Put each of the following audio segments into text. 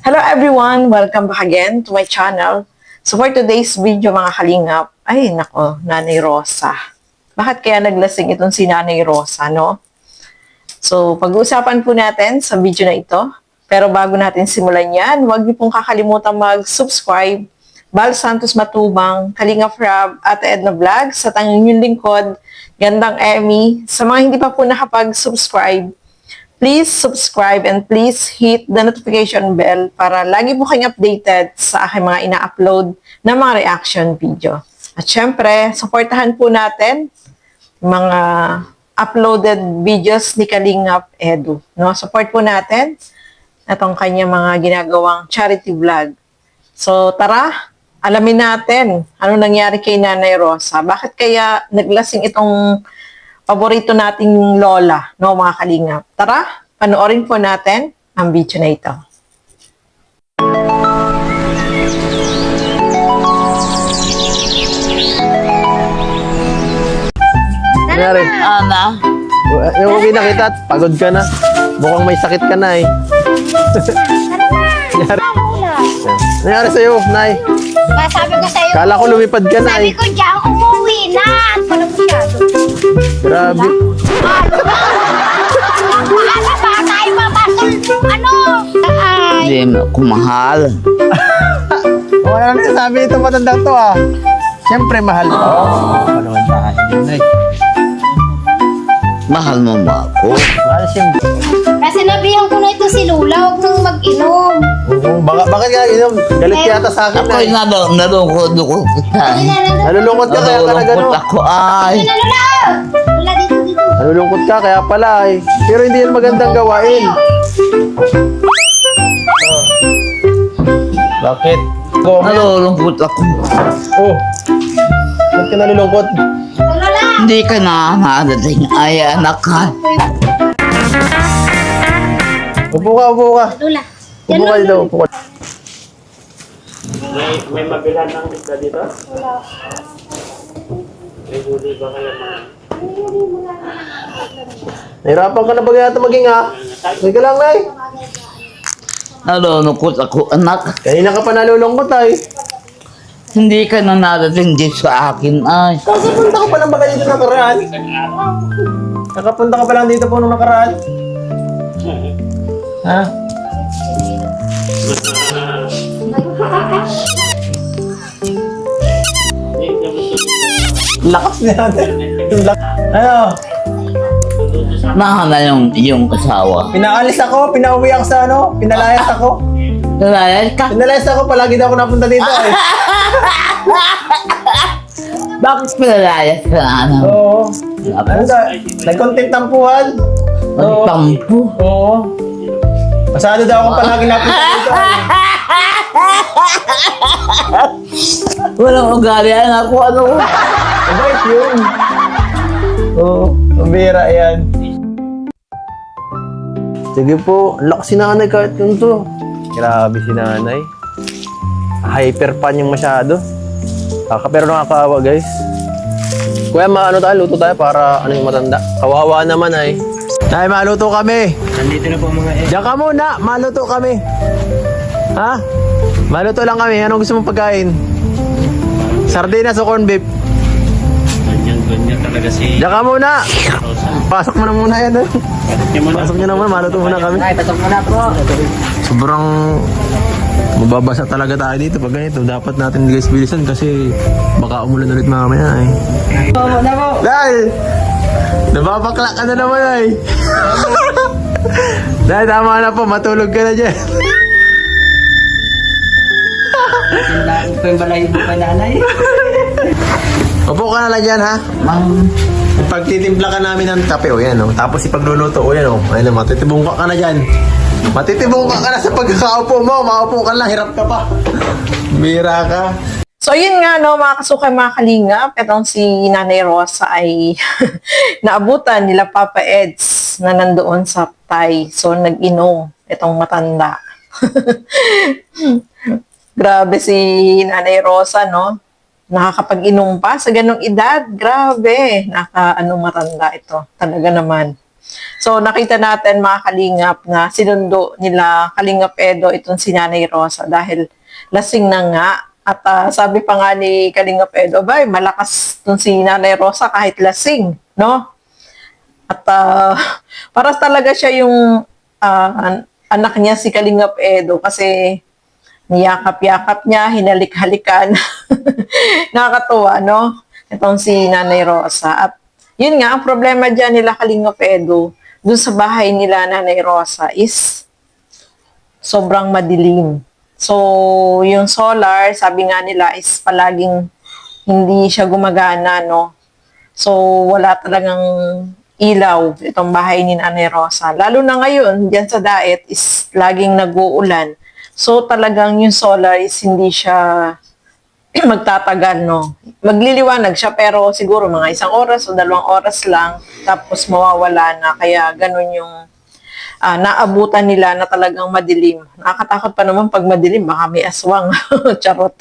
Hello everyone! Welcome back again to my channel. So for today's video mga kalingap, ay nako, Nanay Rosa. Bakit kaya naglasing itong si Nanay Rosa, no? So pag-uusapan po natin sa video na ito. Pero bago natin simulan yan, huwag niyo pong kakalimutan mag-subscribe. Bal Santos Matubang, Kalingap Rab, Ate Edna Vlog, sa tanging yung lingkod, Gandang Emmy. Sa mga hindi pa po nakapag-subscribe, please subscribe and please hit the notification bell para lagi po kayong updated sa aking mga ina-upload na mga reaction video. At syempre, supportahan po natin mga uploaded videos ni Kalingap Edu. No? Support po natin itong kanyang mga ginagawang charity vlog. So tara, alamin natin ano nangyari kay Nanay Rosa. Bakit kaya naglasing itong paborito nating lola, no, mga kalingap. Tara, panoorin po natin ang video na ito. Nangyari? Ana, Yung pinakita, pagod ka na. Mukhang may sakit ka na eh. Nangyari? Nangyari sa'yo, Nay? sabi ko sa'yo, Kala ko lumipad ka na sabi eh. ko diyan, umuwi na. Ano masyado? Grabe. Paala ba tayo mapasol? Ano? Ay. Hindi mo ako mahal. Wala na sabi ito matandang to ah. Siyempre mahal ko. Ano naman tayo, Nay? Mahal mo ba ako? Mahal siyempre. Kasi nabihan ko na ito si Lula, huwag mong mag-inom. Oo, bakit ka inom? Galit ka yata sa akin, Ako'y Nay. nalungkot kita. Nalulungkot ka kaya ka na Nalungkot gano'n. ako ay. Ano Lula? Lula dito. Nalulungkot ka kaya pala eh. Pero hindi yan magandang gawain. Bakit? Nalulungkot ako. Oh. Ba't ka nalulungkot? Lula! Hindi ka na nadating ay anak ka. Upo ka, upo ka. Lula. Upo ka dito, upo ka. May mabilan ng isda dito? Wala. May huli ba kayo mga... Nahirapan ka na ba yata maging ha? Sige ka lang, Nay. Nalulungkot ako anak. Kanina ka pa nalulungkot ay. Hindi ka na nadating dito sa akin ay. Kakapunta ka pa lang ba dito nakaraan? Kakapunta ka pa lang dito po nung nakaraan? Ha? Lakas niya natin. Ano? Mahal yung iyong asawa. Pinaalis ako, pinauwi ako sa ano, pinalayas ako. Nalayas ka? Pinalayas ako, palagi daw ako napunta dito eh. Bakit pinalayas ka na ano? Oo. Ano sa, nagkontent tampuhan. Oo. Magpampu. Oo. Pasado daw ako palagi napunta dito eh. Walang ugalian ako ano. Mabait yun. Oo, mabira yan. Sige po, lakas si nanay kahit yun to. Grabe si nanay. Hyper pan yung masyado. Pero nakakaawa guys. Kuya, maano tayo, luto tayo para ano yung matanda. Kawawa naman ay. Nay, maluto kami. Nandito na po mga Diyan ka muna, maluto kami. Ha? Maluto lang kami. Anong gusto mong pagkain? Sardinas o corn beef? ganyan talaga si Diyan ka muna. Rosa. Pasok mo na muna yan. Eh. Bakit niya muna? Pasok nyo na muna, maluto muna kami. Ay, pasok mo na po. Sobrang mababasa talaga tayo dito pag ganito. Dapat natin guys bilisan kasi baka umulan ulit mamaya eh. Dahil nababakla ka na naman ay. Dahil tama na po, matulog ka na dyan. Tindahan ko yung balay mo kay nanay. Upo ka na lang dyan ha. Mang Pagtitimpla ka namin ng kape o yan o. Tapos ipagluluto o yan o. Ayun na, matitibong ka na dyan. Matitibong ka na sa pagkakaupo mo. Maupo ka lang, hirap ka pa. Bira ka. So yun nga no, mga kasukay, mga kalingap, itong si Nanay Rosa ay naabutan nila Papa Eds na nandoon sa Tay. So nag-inom itong matanda. Grabe si Nanay Rosa, no? Nakakapag-inom pa sa ganong edad. Grabe. Matanda ito. Talaga naman. So, nakita natin mga kalingap na sinundo nila Kalingap Edo itong si Nanay Rosa dahil lasing na nga. At sabi pa nga ni Kalingap Edo, bay, malakas itong si Nanay Rosa kahit lasing, no? At para talaga siya yung anak niya si Kalingap Edo kasi niyakap-yakap niya, hinalik-halikan. Nakakatuwa, no? Itong si Nanay Rosa. At yun nga, ang problema dyan nila Kalingap Edo, dun sa bahay nila Nanay Rosa is sobrang madilim. So, yung solar, sabi nga nila, is palaging hindi siya gumagana, no? So, wala talagang ilaw itong bahay ni Nanay Rosa. Lalo na ngayon, dyan sa Daet is laging nag-uulan. So, talagang yung solar is hindi siya magtatagal, no? Magliliwanag siya, pero siguro mga 1 oras o 2 oras lang, tapos mawawala na. Kaya ganun yung naabutan nila na talagang madilim. Nakakatakot pa naman pag madilim, baka may aswang. Charot.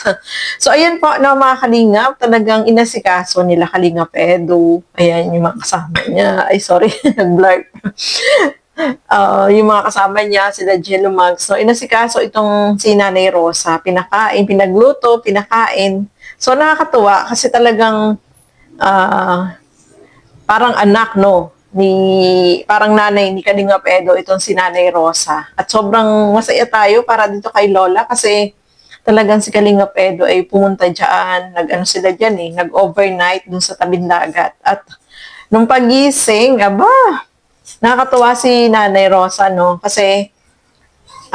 So, ayan po, no, mga kalingap, talagang inasikaso nila Kalingap Edo. Ayan, yung mga kasama niya. Ay, sorry, nag-blur. Yung mga kasama niya, sila Jello Mags. So, inasikaso itong si Nanay Rosa. Pinakain, pinagluto, pinakain. So, nakakatuwa kasi talagang parang anak, no? Parang nanay ni Kalingap Edo itong si Nanay Rosa. At sobrang masaya tayo para dito kay Lola kasi talagang si Kalingap Edo ay pumunta dyan. Nag-ano sila dyan eh, nag-overnight dun sa tabing dagat. At nung pagising, nakakatuwa si Nanay Rosa, no? Kasi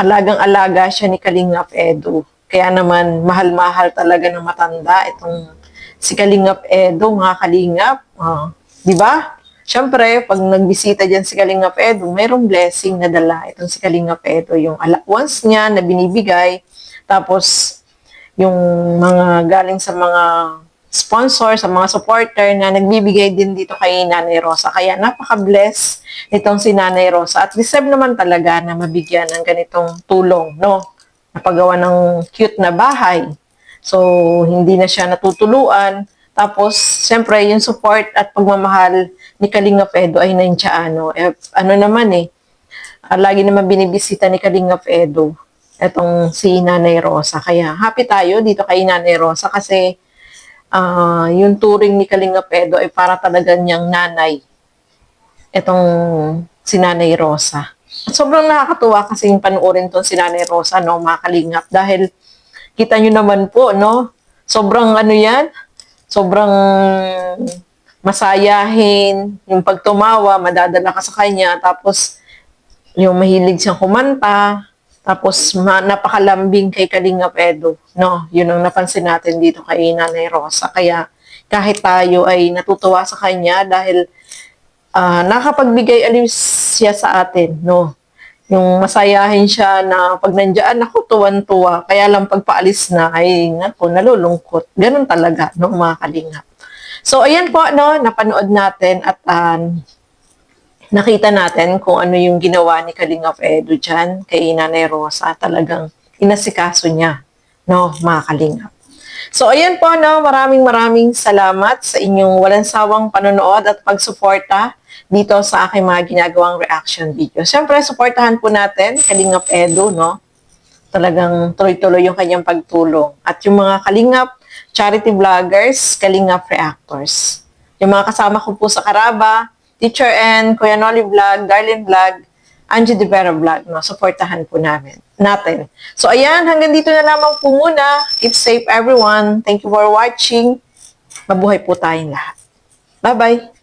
alagang-alaga siya ni Kalingap Edo. Kaya naman, mahal-mahal talaga ng matanda itong si Kalingap Edo, mga kalingap. Di ba? Siyempre, pag nagbisita dyan si Kalingap Edo, mayroong blessing na dala itong si Kalingap Edo. Yung allowance niya na binibigay, tapos yung mga galing sa mga sponsor, sa mga supporter na nagbibigay din dito kay Nanay Rosa. Kaya napaka-bless nitong si Nanay Rosa. At deserve naman talaga na mabigyan ng ganitong tulong, no? Napagawa ng cute na bahay. So, hindi na siya natutuluan. Tapos, siyempre, yung support at pagmamahal ni Kalingap Edo ay nandiyan, no? Lagi naman binibisita ni Kalingap Edo etong si Nanay Rosa. Kaya, happy tayo dito kay Nanay Rosa kasi yung turing ni Kalingap Edo ay para talaga niyang nanay. Itong si Nanay Rosa. At sobrang nakakatuwa kasi yung panuorin itong si Nanay Rosa, no, mga kalingap. Dahil, kita nyo naman po, no, sobrang sobrang masayahin, yung pagtumawa, madadala ka sa kanya, tapos, yung mahilig siyang kumanta, tapos napakalambing kay Kalingap Edo, no? Yun ang napansin natin dito kay Nanay Rosa. Kaya kahit tayo ay natutuwa sa kanya dahil nakapagbigay aliw siya sa atin, no? Yung masayahin siya na pag nandiyan, ako tuwan-tuwa. Kaya lang pagpaalis na ay nalulungkot. Ganun talaga, no, mga kalingap. So, ayan po, no, napanood natin at nakita natin kung ano yung ginawa ni Kalingap Edo dyan kay Nanay Rosa. Talagang inasikaso niya, no, mga kalingap. So, ayan po, no, maraming salamat sa inyong walang sawang panonood at pagsuporta dito sa aking mga ginagawang reaction video. Siyempre, suportahan po natin Kalingap Edo, no? Talagang tuloy-tuloy yung kanyang pagtulong. At yung mga kalingap, charity vloggers, Kalingap reactors. Yung mga kasama ko po sa Karaba, Teacher N, Kuya Noli Vlog, Darlene Vlog, Angie De Vera Vlog, no? Supportahan po natin. So, ayan, hanggang dito na lamang po muna. Keep safe, everyone. Thank you for watching. Mabuhay po tayong lahat. Bye-bye.